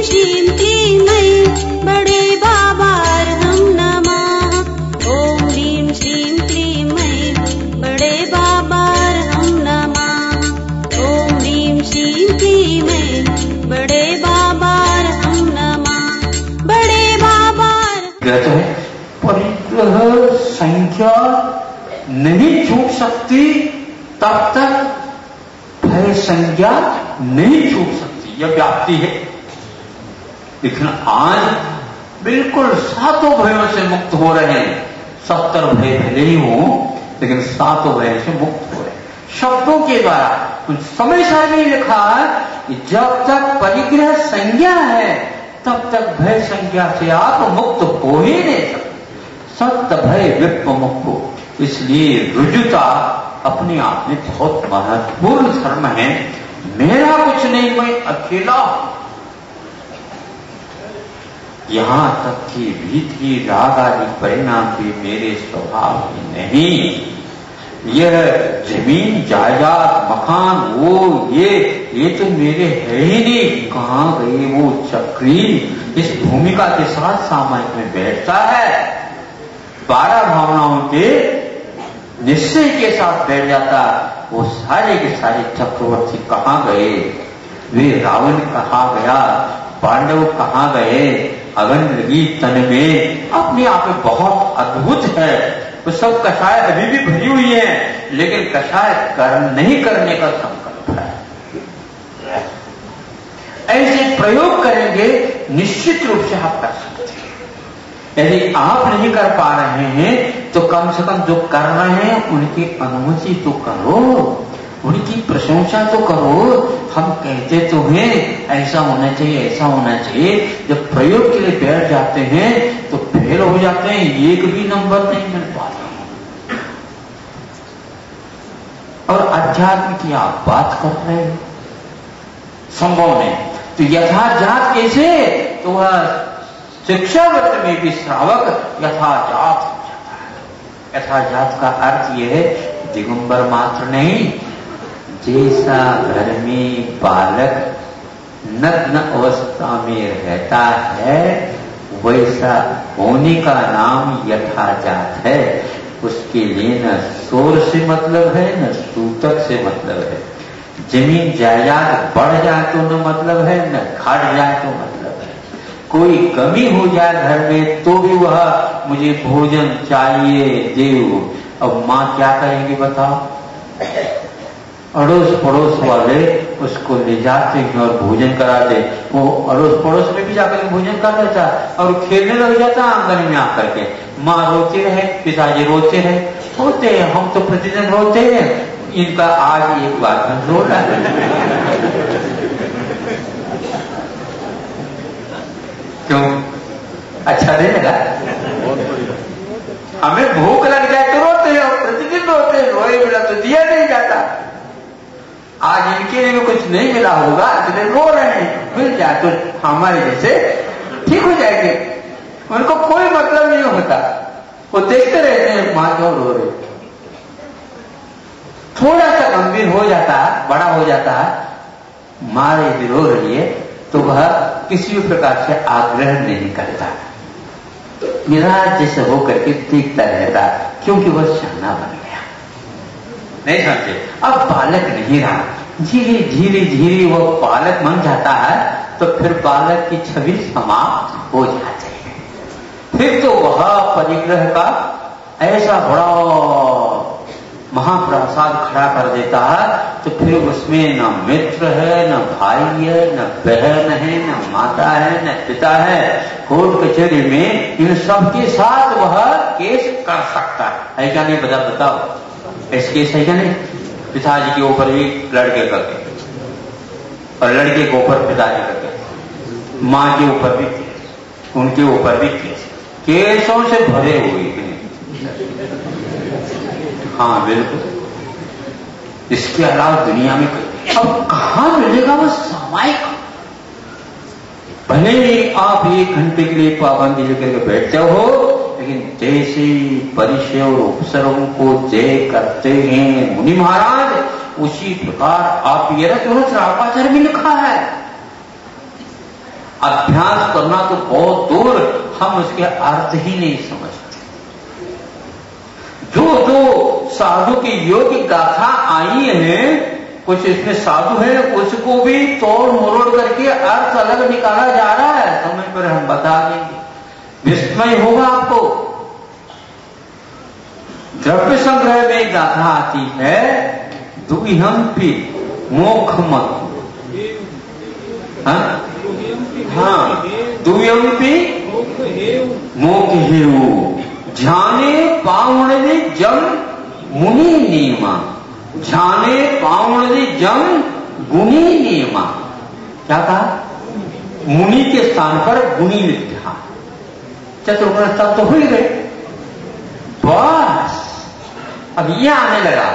श्रीं क्लीं ऐं बड़े बाबार्हं नमः। ॐ ह्रीं श्रीं क्लीं ऐं बड़े बाबार्हं नमः। ॐ ह्रीं श्रीं क्लीं ऐं बड़े बाबार्हं नमः। बड़े बाबार कहते हैं परिग्रह संख्या नहीं छूट सकती तब तक भय संज्ञा नहीं छूट सकती, यह व्याप्ति है। लेकिन आज बिल्कुल सातों भयों से मुक्त हो रहे हैं। 70 भय भले ही हो, लेकिन सातों भय से मुक्त हो रहे हैं शब्दों के द्वारा। समय सार में लिखा कि जब तक परिग्रह संज्ञा है तब तक भय संज्ञा से आप मुक्त हो ही नहीं सकते। सत्य भय विप्पमुक्तो, इसलिए रुजुता अपने आप में बहुत महत्वपूर्ण धर्म है। मेरा कुछ नहीं, मैं अकेला हूं। यहां तक कि भीतरी राग आदि परिणाम भी मेरे स्वभाव में नहीं। यह जमीन जायदाद मकान वो ये तो मेरे है ही नहीं। कहां गए वो चक्री इस भूमिका के साथ सामायिक में बैठता है। 12 भावनाओं के निश्चय के साथ बैठ जाता। वो सारे के सारे चक्रवर्ती कहां गए, वे रावण कहां गया, पांडव कहां गए, अगन लगी तन में, अपने आप में बहुत अद्भुत है। वो सब कषाय अभी भी भरी हुई है, लेकिन कषाय कर्म नहीं करने का संकल्प है। ऐसे प्रयोग करेंगे निश्चित रूप से आप कर सकते हैं। यदि आप नहीं कर पा रहे हैं तो कम से कम जो कर रहे हैं उनकी अनुमति तो करो, उनकी प्रशंसा तो करो। हम कहते तो हैं ऐसा होना चाहिए, ऐसा होना चाहिए। जब प्रयोग के लिए बैठ जाते हैं तो फेल हो जाते हैं, एक भी नंबर नहीं मिल पाता। और अध्यात्म की आप बात कर रहे हैं, संभव नहीं। तो यथाजात कैसे, तो वह शिक्षावृत्त में भी श्रावक यथाजात हो जाता है। यथाजात का अर्थ यह है दिगंबर मात्र नहीं, जैसा घर में बालक नग्न अवस्था में रहता है वैसा होने का नाम यथाजात है। उसके लिए न शोर से मतलब है, न सूतक से मतलब है। जमीन जायदाद बढ़ जाए तो न मतलब है, न घट जाए तो मतलब है। कोई कमी हो जाए घर में तो भी वह मुझे भोजन चाहिए देव। अब माँ क्या करेंगे बताओ? अड़ोस पड़ोस वाले उसको ले जाते हैं और भोजन कराते। वो अड़ोस पड़ोस में भी जाकर भोजन कर लेता और खेलने लग जाता आंगन में आकर के। माँ रोते रहे, पिताजी रोते रहे, होते हैं। हम तो प्रतिदिन रोते हैं, इनका आज एक बार में रो रहा है। क्यों? अच्छा नहीं लगा? हमें भूख लग जाए तो रोते हैं और प्रतिदिन रोते हैं। रोए बिना तो दिया नहीं जाता। आज इनके लिए कुछ नहीं मिला होगा इसलिए रो रहे हैं, मिल जाए तो हमारे जैसे ठीक हो जाएंगे। उनको कोई मतलब नहीं होता, वो देखते रहते हैं मां क्यों रो रही। थोड़ा सा गंभीर हो जाता, बड़ा हो जाता, मां यदि रो रही है तो वह किसी भी प्रकार से आग्रह नहीं करता, निराश जैसे होकर के देखता रहता, क्योंकि वह शाना बन गया। नहीं समझे? अब बालक नहीं रहा, धीरे धीरे धीरे वो बालक बन जाता है तो फिर बालक की छवि समाप्त हो जाती है। फिर तो वह परिग्रह का ऐसा बड़ा महाप्रसाद खड़ा कर देता है तो फिर उसमें न मित्र है, न भाई है, न बहन है, न माता है, न पिता है। कोर्ट कचहरी में इन सब के साथ वह केस कर सकता है क्या नहीं? बताओ, ऐसे केस है क्या नहीं? पिताजी के ऊपर भी लड़के करके और लड़के के ऊपर पिताजी करके, माँ के ऊपर भी केस, उनके ऊपर भी केस, केसों से भरे हुए हैं। हाँ बिल्कुल। इसके अलावा दुनिया में अब कहां मिलेगा वो सामायिक? भले ही आप 1 घंटे के लिए पाबंदी लेकर के बैठते हो, लेकिन जैसे परिचय और उपसर्गों को जय करते हैं मुनि महाराज, उसी प्रकार आप ये श्रापाचार्य में लिखा है अभ्यास करना तो बहुत दूर, हम उसके अर्थ ही नहीं समझते। जो जो साधु की योग गाथा आई है, कुछ इसमें साधु है, उसको भी तोड़ मरोड़ करके अर्थ अलग निकाला जा रहा है। समय पर हम बता देंगे, विस्मय होगा आपको। द्रव्य संग्रह में गाथा आती है, दुहिहंपि मोक्षमत्, हाँ, दुहिहंपि मोक्षहेयु ध्याने पावणदि जम मुनि नियमा, ध्याने पावणदि जम गुणी नियमा। क्या कहा? मुनि के स्थान पर गुणी लिख दिया। चतुर्गुण तब तो हो ही गए। बस अब ये आने लगा,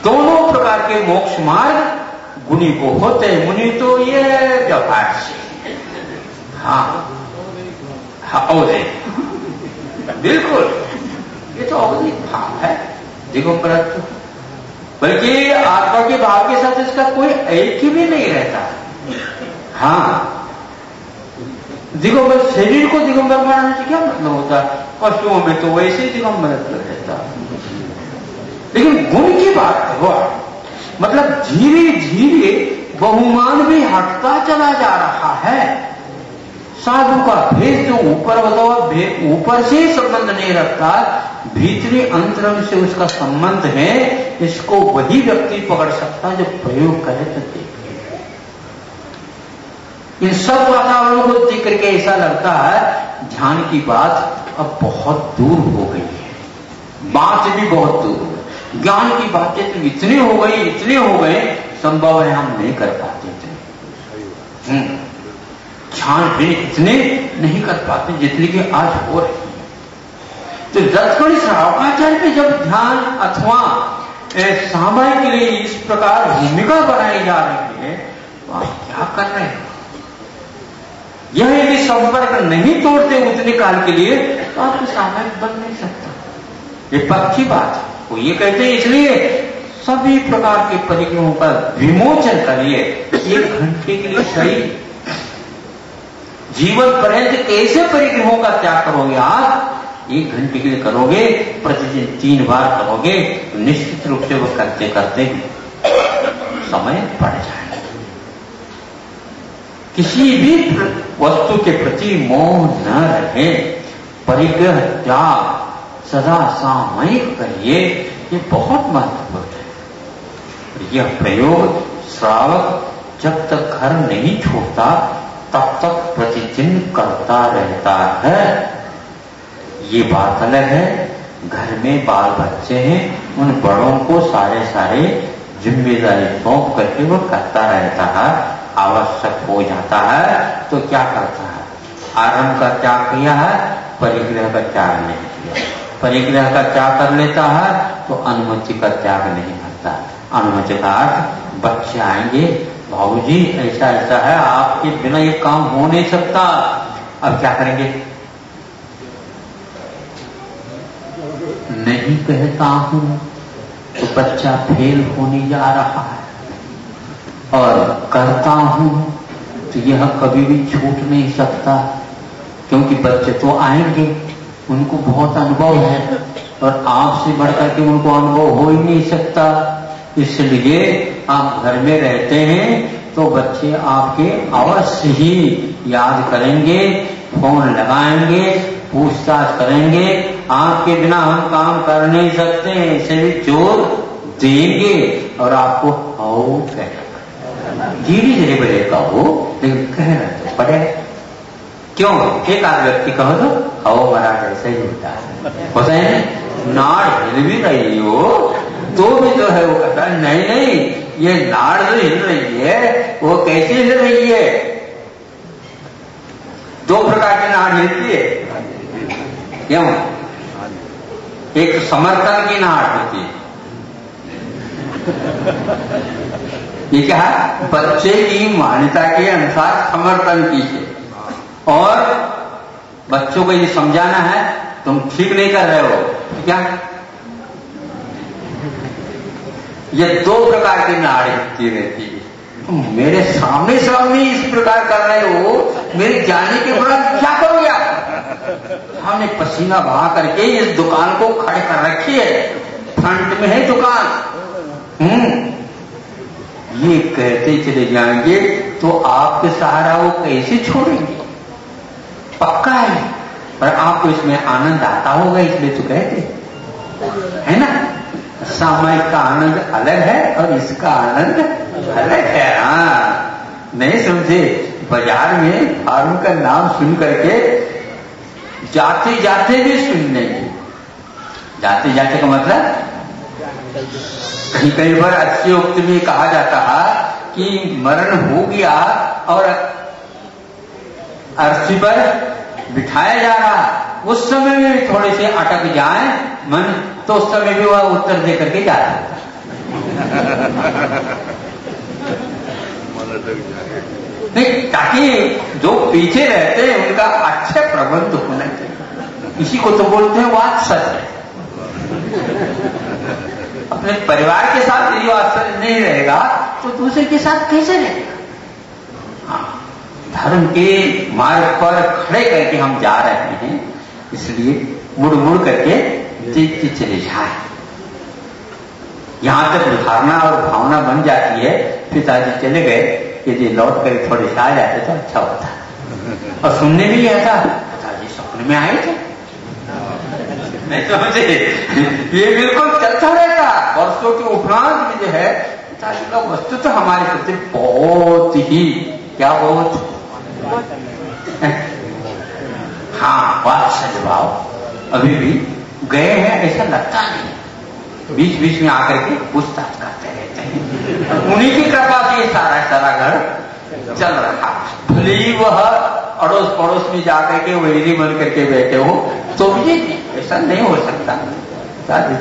दोनों प्रकार के मोक्ष मार्ग गुणी को होते हैं, मुनि तो ये व्यवहार से। हाँ हाँ, बिल्कुल, ये तो अवधिक भाव है दिगंबरत्व, बल्कि आत्मा के भाव के साथ इसका कोई ऐक्य भी नहीं रहता। हाँ, दिगंबर शरीर को दिगंबर बनाने से क्या मतलब होता है? पशुओं में तो वैसे ही दिगंबरत्व रहता, लेकिन गुण की बात हुआ, मतलब धीरे धीरे बहुमान भी हटता चला जा रहा है। साधु का भेद जो ऊपर बताओ, ऊपर से संबंध नहीं रखता, भीतरी अंतरंग से उसका संबंध है। इसको वही व्यक्ति पकड़ सकता जो प्रयोग करे तो देखे। इन सब वातावरणों को देख करके ऐसा लगता है ध्यान की बात अब बहुत दूर हो गई है, बात भी बहुत दूर हो गई, ज्ञान की बातें तो इतनी हो गई, संभव है हम नहीं कर पाते इतने, ध्यान भी इतने नहीं कर पाते जितनी कि आज हो रही है। तो दत्तकण श्रावकाचार्य पे जब ध्यान अथवा सामायिक के लिए इस प्रकार भूमिका बनाई जा रही है, तो आप क्या कर रहे हैं? यह यदि संपर्क नहीं तोड़ते उतने काल के लिए, तो आपको सामायिक बन नहीं सकता। ये पक्की बात है। वो ये कहते हैं इसलिए सभी प्रकार के परिक्रमों का विमोचन करिए। 1 घंटे के लिए सही, जीवन पर्यंत कैसे परिक्रमों का त्याग करोगे आप? 1 घंटे के लिए करोगे, प्रतिदिन 3 बार करोगे, तो निश्चित रूप से वो करते करते समय बढ़ जाएगा। किसी भी वस्तु के प्रति मोह न रहे, परिग्रह त्याग सदा सामयिक करिए, ये बहुत महत्वपूर्ण है। यह प्रयोग श्रावक जब तक घर नहीं छोड़ता तब तक प्रतिदिन करता रहता है। ये बात अलग है, घर में बाल बच्चे हैं, उन बड़ों को सारे जिम्मेदारी सौंप करके वो करता रहता है, आवश्यक हो जाता है तो क्या करता है? आरंभ का त्याग किया है, परिग्रह का त्याग नहीं किया। परिग्रह का त्याग कर लेता है तो अनुमति का त्याग नहीं करता। अनुमति का अर्थ, बच्चे आएंगे, बाबूजी ऐसा ऐसा है, आपके बिना ये काम हो नहीं सकता, अब क्या करेंगे? नहीं कहता हूं तो बच्चा फेल होने जा रहा है, और करता हूं तो यह कभी भी छूट नहीं सकता, क्योंकि बच्चे तो आएंगे, उनको बहुत अनुभव है और आपसे बढ़कर के उनको अनुभव हो ही नहीं सकता। इसलिए आप घर में रहते हैं तो बच्चे आपके अवश्य ही याद करेंगे, फोन लगाएंगे, पूछताछ करेंगे, आपके बिना हम काम कर नहीं सकते, इसे भी जोर देंगे और आपको आओ कहना धीरे धीरे बढ़ेगा हो, लेकिन कहना तो पड़ेगा। क्यों? एक आध व्यक्ति कहो तो आओ महाराज ऐसा ही होता है, नाड़ हिल भी रही हो तो भी जो है वो कहता है नहीं ये नाड़ जो हिल रही है वो कैसे हिल रही है? 2 प्रकार की नाड़ हिलती है। क्यों? एक समर्थन की नाड़ होती है, ये क्या है? बच्चे की मान्यता के अनुसार समर्थन की है, और बच्चों को ये समझाना है तुम ठीक नहीं कर रहे हो, क्या? ये 2 प्रकार की नाड़ हिलती रहती है, मेरे सामने सामने इस प्रकार कर रहे हो, मेरे जाने के बाद क्या करोगे आप? हमने पसीना बहा करके इस दुकान को खड़े कर रखी है, फ्रंट में है दुकान। ये कहते चले जाएंगे तो आपके सहारा वो कैसे छोड़ेंगे? पक्का है, पर आपको इसमें आनंद आता होगा इसलिए तो कहते है ना। सामायिक का आनंद अलग है और इसका आनंद अलग है। हाँ, नहीं समझे? बाजार में फार्म का नाम सुन करके जाते जाते भी सुन लेंगे। जाते जाते का मतलब कई बार अच्छी उक्त में कहा जाता है कि मरण हो गया और अर्थी पर बिठाया जा रहा, उस समय में थोड़े से अटक जाए मन, तो उस समय भी वह उत्तर दे करके जा रहा है। नहीं, ताकि जो पीछे रहते हैं उनका अच्छे प्रबंध होना चाहिए। इसी को तो बोलते हैं वात्सल्य। अपने परिवार के साथ यदि वात्सल्य नहीं रहेगा तो दूसरे के साथ कैसे रहेगा? हाँ, धर्म के मार्ग पर खड़े करके हम जा रहे हैं, इसलिए मुड़ मुड़ करके देखते चले जाए। यहां तक धारणा और भावना बन जाती है, पिताजी चले गए, यदि लौट कर थोड़े से आ जाते तो अच्छा होता। और सुनने में ही आता, पिताजी सपने में आए थे, नहीं समझे? ये बिल्कुल चलता रहता। वर्षों के उपरांत में जो है पिताजी का वस्तु तो हमारे प्रति बहुत ही क्या बहुत हाँ वात्सल्य भाव अभी भी गए हैं ऐसा लगता नहीं। बीच बीच में आकर के पूछताछ करते रहते हैं। उन्हीं की कृपा से सारा सारा घर चल रहा। भले ही वह अड़ोस पड़ोस में जाकर के वैरी बन करके बैठे हो तो भी ऐसा नहीं हो सकता।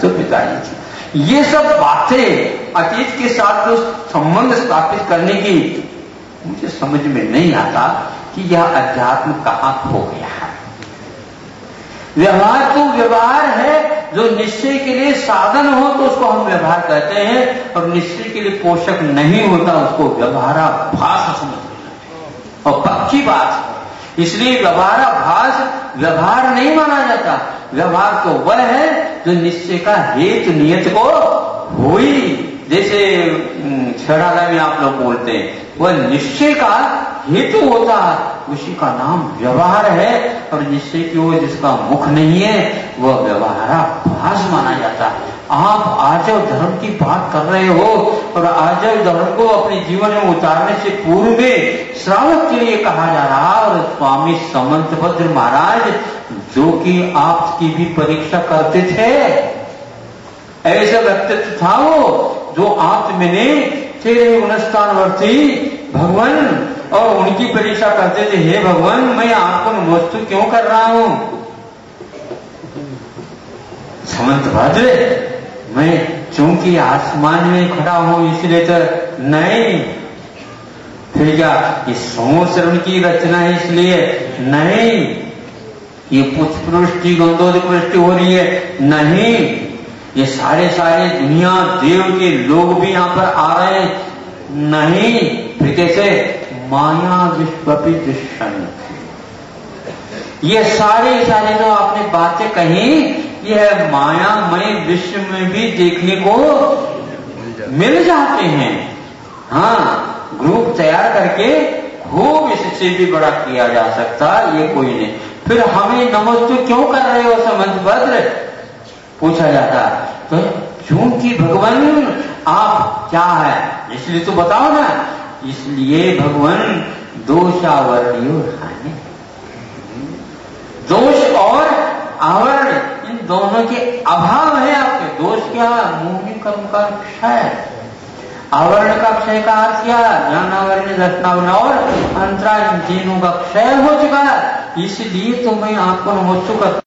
तो पिताजी ये सब बातें अतीत के साथ जो संबंध स्थापित करने की मुझे समझ में नहीं आता कि यह अध्यात्म कहाँ खो गया है। व्यवहार तो व्यवहार है, जो निश्चय के लिए साधन हो तो उसको हम व्यवहार कहते हैं, और निश्चय के लिए पोषक नहीं होता उसको व्यवहाराभास समझते। और पक्की बात है, इसलिए व्यवहाराभास व्यवहार नहीं माना जाता। व्यवहार तो वह है जो निश्चय का हेतु नियत को हुई, जैसे छेड़ाला में आप लोग बोलते हैं, वह निश्चय का हेतु होता है, उसी का नाम व्यवहार है। और निश्चय की ओर जिसका मुख नहीं है वह व्यवहाराभास माना जाता है। आप आर्जव धर्म की बात कर रहे हो, और आर्जव धर्म को अपने जीवन में उतारने से पूर्व में श्रावक के लिए कहा जा रहा। और स्वामी समंतभद्र महाराज जो कि आपकी भी परीक्षा करते थे, ऐसा व्यक्तित्व था वो जो आप मैंने तेरे गुणस्थानवर्ती भगवान, और उनकी परीक्षा करते थे, हे भगवान मैं आपको वस्तु क्यों कर रहा हूं? समंतभद्र मैं चूंकि आसमान में खड़ा हूं इसलिए तो नहीं, फिर क्या ये सोमश्रवण की रचना है इसलिए नहीं, ये पुष्पवृष्टि गंधोदक हो रही है नहीं, ये सारे दुनिया देव के लोग भी यहां पर आ रहे हैं नहीं, फिर कैसे माया विश्वपि दृश्यन्, ये सारे जो आपने बातें कही यह मायामय विश्व में भी देखने को मिल जाते हैं। हाँ, ग्रुप तैयार करके खूब इससे भी बड़ा किया जा सकता, ये कोई नहीं। फिर हमें नमस्ते क्यों कर रहे हो समंतभद्र पूछा जाता, तो क्योंकि भगवान आप क्या है इसलिए तो बताओ ना। इसलिए भगवान दोषावरणीय खाने, दोष और आवरण इन दोनों के अभाव है आपके। दोष क्या? मोहि कर्म का क्षय, आवरण का क्षय का अर्थ क्या? ज्ञानावरण दर्शनावरण और अंतराय, इन तीनों का क्षय हो चुका है, इसलिए तो मैं आपको नमोस्तु करता